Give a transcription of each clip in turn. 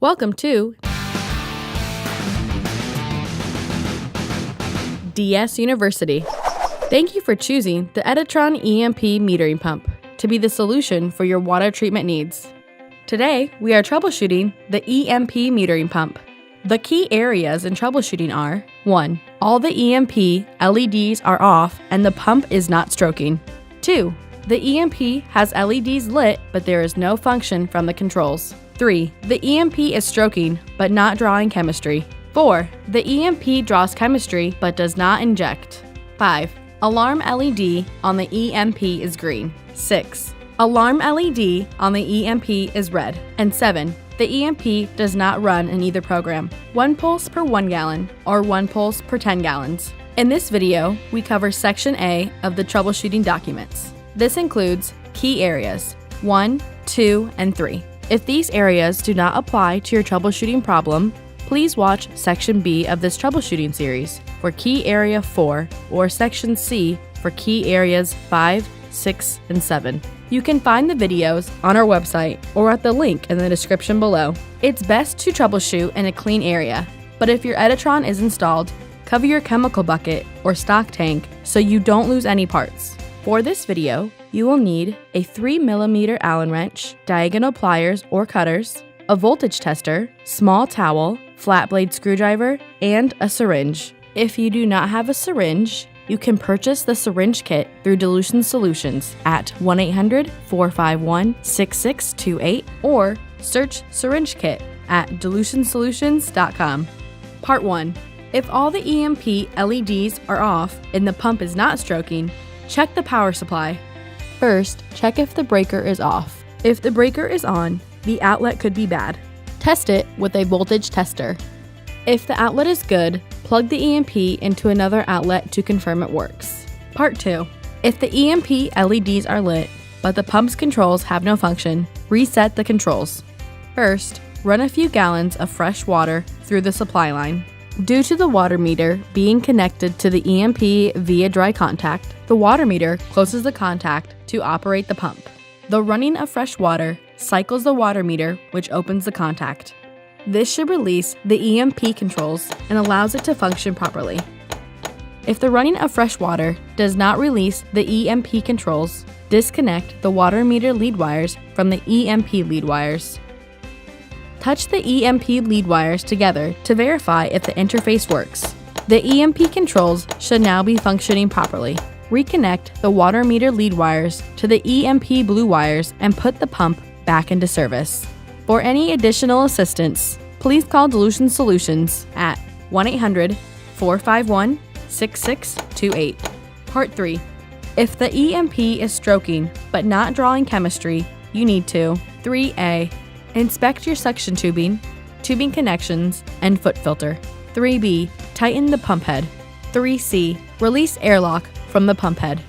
Welcome to DS University. Thank you for choosing the Etatron eMP metering pump to be the solution for your water treatment needs. Today, we are troubleshooting the eMP metering pump. The key areas in troubleshooting are 1. All the eMP LEDs are off and the pump is not stroking. 2. The eMP has LEDs lit but there is no function from the controls. 3. The eMP is stroking but not drawing chemistry. 4. The eMP draws chemistry but does not inject. 5. Alarm LED on the eMP is green. 6. Alarm LED on the eMP is red. And 7. The eMP does not run in either program. 1 pulse per 1 gallon or 1 pulse per 10 gallons. In this video, we cover Section A of the troubleshooting documents. This includes key areas 1, 2, and 3. If these areas do not apply to your troubleshooting problem, please watch Section B of this troubleshooting series for Key Area 4 or Section C for Key Areas 5, 6, and 7. You can find the videos on our website or at the link in the description below. It's best to troubleshoot in a clean area, but if your Etatron is installed, cover your chemical bucket or stock tank so you don't lose any parts. For this video, you will need a 3mm Allen wrench, diagonal pliers or cutters, a voltage tester, small towel, flat blade screwdriver, and a syringe. If you do not have a syringe, you can purchase the syringe kit through Dilution Solutions at 1-800-451-6628 or search syringe kit at dilutionsolutions.com. Part 1. If all the eMP LEDs are off and the pump is not stroking, check the power supply. First, check if the breaker is off. If the breaker is on, the outlet could be bad. Test it with a voltage tester. If the outlet is good, plug the EMP into another outlet to confirm it works. Part 2. If the EMP LEDs are lit, but the pump's controls have no function, reset the controls. First, run a few gallons of fresh water through the supply line. Due to the water meter being connected to the EMP via dry contact, the water meter closes the contact to operate the pump. The running of fresh water cycles the water meter, which opens the contact. This should release the EMP controls and allows it to function properly. If the running of fresh water does not release the EMP controls, disconnect the water meter lead wires from the EMP lead wires. Touch the EMP lead wires together to verify if the interface works. The EMP controls should now be functioning properly. Reconnect the water meter lead wires to the EMP blue wires and put the pump back into service. For any additional assistance, please call Dilution Solutions at 1-800-451-6628. Part 3. If the EMP is stroking but not drawing chemistry, you need to 3A. Inspect your suction tubing, tubing connections, and foot filter. 3B. Tighten the pump head. 3C. Release airlock from the pump head.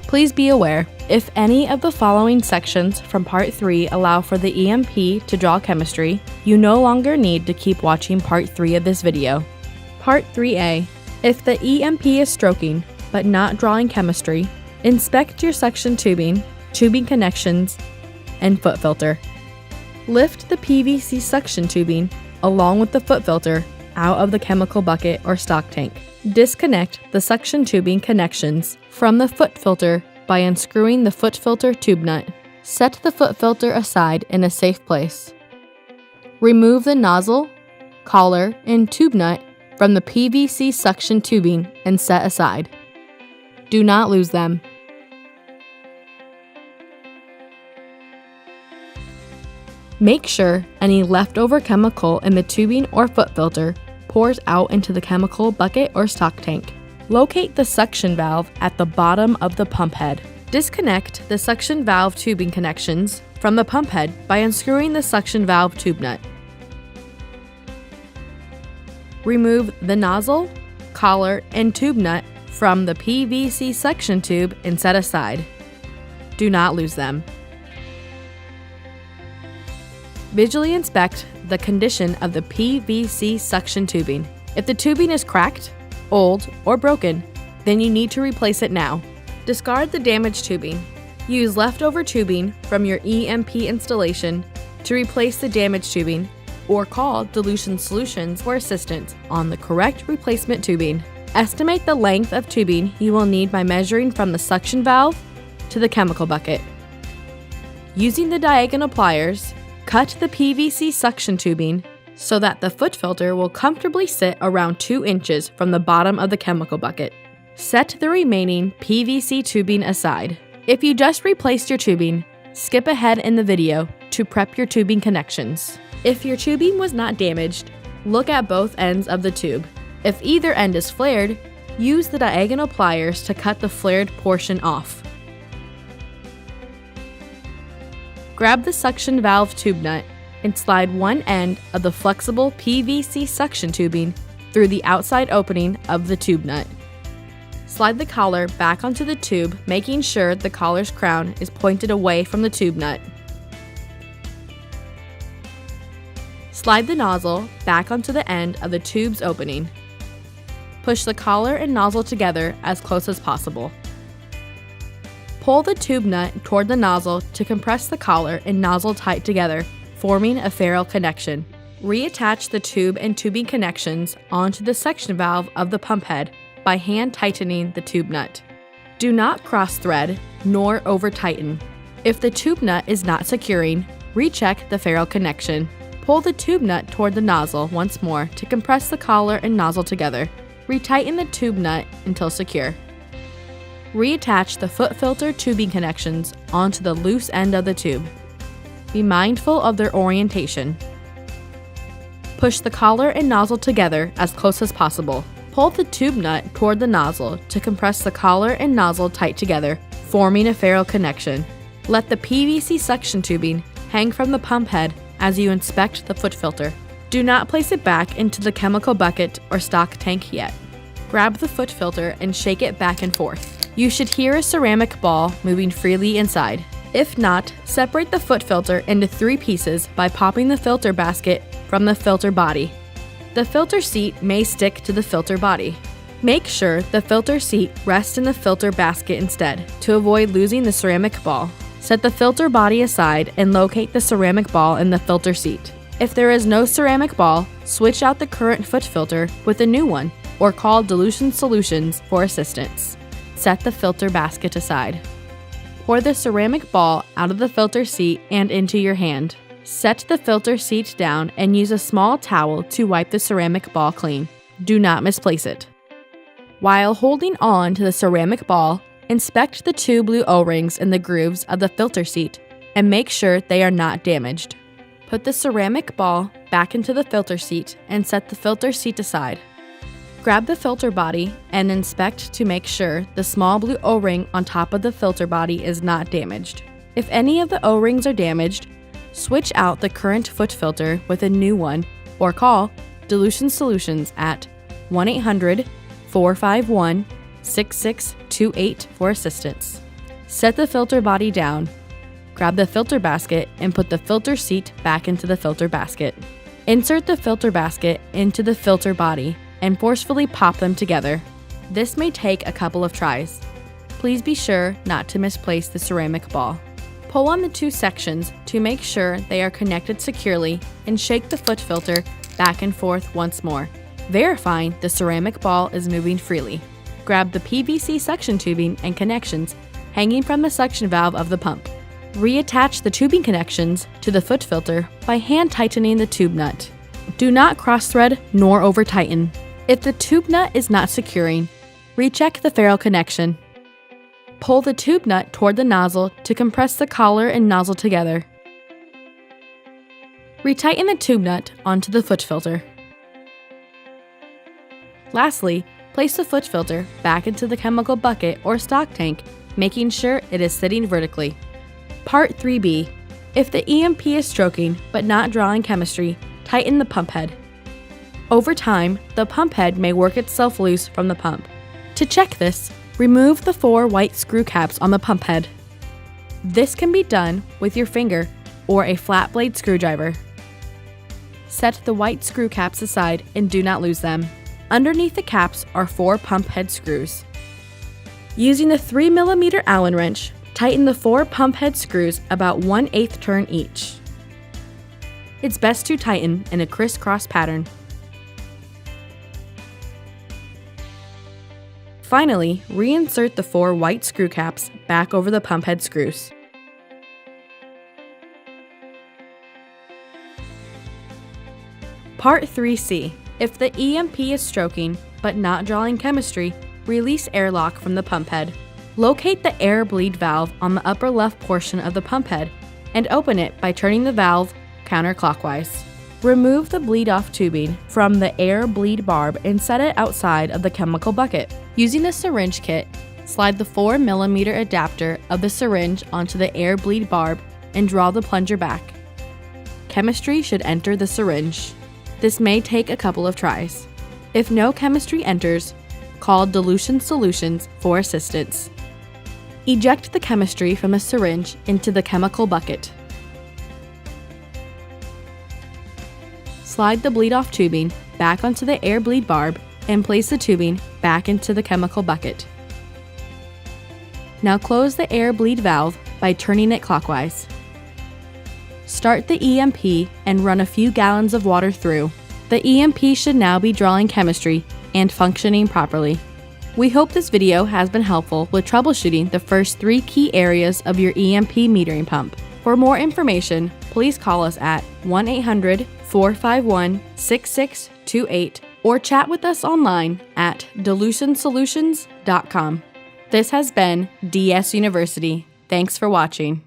Please be aware, if any of the following sections from Part 3 allow for the EMP to draw chemistry, you no longer need to keep watching Part 3 of this video. Part 3A. If the EMP is stroking but not drawing chemistry, inspect your suction tubing, tubing connections, and foot filter. Lift the PVC suction tubing, along with the foot filter, out of the chemical bucket or stock tank. Disconnect the suction tubing connections from the foot filter by unscrewing the foot filter tube nut. Set the foot filter aside in a safe place. Remove the nozzle, collar, and tube nut from the PVC suction tubing and set aside. Do not lose them. Make sure any leftover chemical in the tubing or foot filter pours out into the chemical bucket or stock tank. Locate the suction valve at the bottom of the pump head. Disconnect the suction valve tubing connections from the pump head by unscrewing the suction valve tube nut. Remove the nozzle, collar, and tube nut from the PVC suction tube and set aside. Do not lose them. Visually inspect the condition of the PVC suction tubing. If the tubing is cracked, old, or broken, then you need to replace it now. Discard the damaged tubing. Use leftover tubing from your eMP installation to replace the damaged tubing or call Dilution Solutions for assistance on the correct replacement tubing. Estimate the length of tubing you will need by measuring from the suction valve to the chemical bucket. Using the diagonal pliers, cut the PVC suction tubing so that the foot filter will comfortably sit around 2 inches from the bottom of the chemical bucket. Set the remaining PVC tubing aside. If you just replaced your tubing, skip ahead in the video to prep your tubing connections. If your tubing was not damaged, look at both ends of the tube. If either end is flared, use the diagonal pliers to cut the flared portion off. Grab the suction valve tube nut and slide one end of the flexible PVC suction tubing through the outside opening of the tube nut. Slide the collar back onto the tube, making sure the collar's crown is pointed away from the tube nut. Slide the nozzle back onto the end of the tube's opening. Push the collar and nozzle together as close as possible. Pull the tube nut toward the nozzle to compress the collar and nozzle tight together, forming a ferrule connection. Reattach the tube and tubing connections onto the suction valve of the pump head by hand tightening the tube nut. Do not cross thread nor over tighten. If the tube nut is not securing, recheck the ferrule connection. Pull the tube nut toward the nozzle once more to compress the collar and nozzle together. Retighten the tube nut until secure. Reattach the foot filter tubing connections onto the loose end of the tube. Be mindful of their orientation. Push the collar and nozzle together as close as possible. Pull the tube nut toward the nozzle to compress the collar and nozzle tight together, forming a ferrule connection. Let the PVC suction tubing hang from the pump head as you inspect the foot filter. Do not place it back into the chemical bucket or stock tank yet. Grab the foot filter and shake it back and forth. You should hear a ceramic ball moving freely inside. If not, separate the foot filter into 3 pieces by popping the filter basket from the filter body. The filter seat may stick to the filter body. Make sure the filter seat rests in the filter basket instead to avoid losing the ceramic ball. Set the filter body aside and locate the ceramic ball in the filter seat. If there is no ceramic ball, switch out the current foot filter with a new one or call Dilution Solutions for assistance. Set the filter basket aside. Pour the ceramic ball out of the filter seat and into your hand. Set the filter seat down and use a small towel to wipe the ceramic ball clean. Do not misplace it. While holding on to the ceramic ball, inspect the 2 blue O-rings in the grooves of the filter seat and make sure they are not damaged. Put the ceramic ball back into the filter seat and set the filter seat aside. Grab the filter body and inspect to make sure the small blue O-ring on top of the filter body is not damaged. If any of the O-rings are damaged, switch out the current foot filter with a new one or call Dilution Solutions at 1-800-451-6628 for assistance. Set the filter body down. Grab the filter basket and put the filter seat back into the filter basket. Insert the filter basket into the filter body and forcefully pop them together. This may take a couple of tries. Please be sure not to misplace the ceramic ball. Pull on the 2 sections to make sure they are connected securely and shake the foot filter back and forth once more, verifying the ceramic ball is moving freely. Grab the PVC suction tubing and connections hanging from the suction valve of the pump. Reattach the tubing connections to the foot filter by hand tightening the tube nut. Do not cross-thread nor over-tighten. If the tube nut is not securing, recheck the ferrule connection. Pull the tube nut toward the nozzle to compress the collar and nozzle together. Retighten the tube nut onto the foot filter. Lastly, place the foot filter back into the chemical bucket or stock tank, making sure it is sitting vertically. Part 3B. If the eMP is stroking but not drawing chemistry, tighten the pump head. Over time, the pump head may work itself loose from the pump. To check this, remove the 4 white screw caps on the pump head. This can be done with your finger or a flat blade screwdriver. Set the white screw caps aside and do not lose them. Underneath the caps are 4 pump head screws. Using the 3mm Allen wrench, tighten the 4 pump head screws about 1/8 turn each. It's best to tighten in a crisscross pattern. Finally, reinsert the 4 white screw caps back over the pump head screws. Part 3C. If the eMP is stroking but not drawing chemistry, release airlock from the pump head. Locate the air bleed valve on the upper left portion of the pump head and open it by turning the valve counterclockwise. Remove the bleed-off tubing from the air bleed barb and set it outside of the chemical bucket. Using the syringe kit, slide the 4mm adapter of the syringe onto the air bleed barb and draw the plunger back. Chemistry should enter the syringe. This may take a couple of tries. If no chemistry enters, call Dilution Solutions for assistance. Eject the chemistry from a syringe into the chemical bucket. Slide the bleed-off tubing back onto the air bleed barb and place the tubing back into the chemical bucket. Now close the air bleed valve by turning it clockwise. Start the eMP and run a few gallons of water through. The eMP should now be drawing chemistry and functioning properly. We hope this video has been helpful with troubleshooting the first 3 key areas of your eMP metering pump. For more information, please call us at 1-800-451-6628 or chat with us online at dilutionsolutions.com. This has been DS University. Thanks for watching.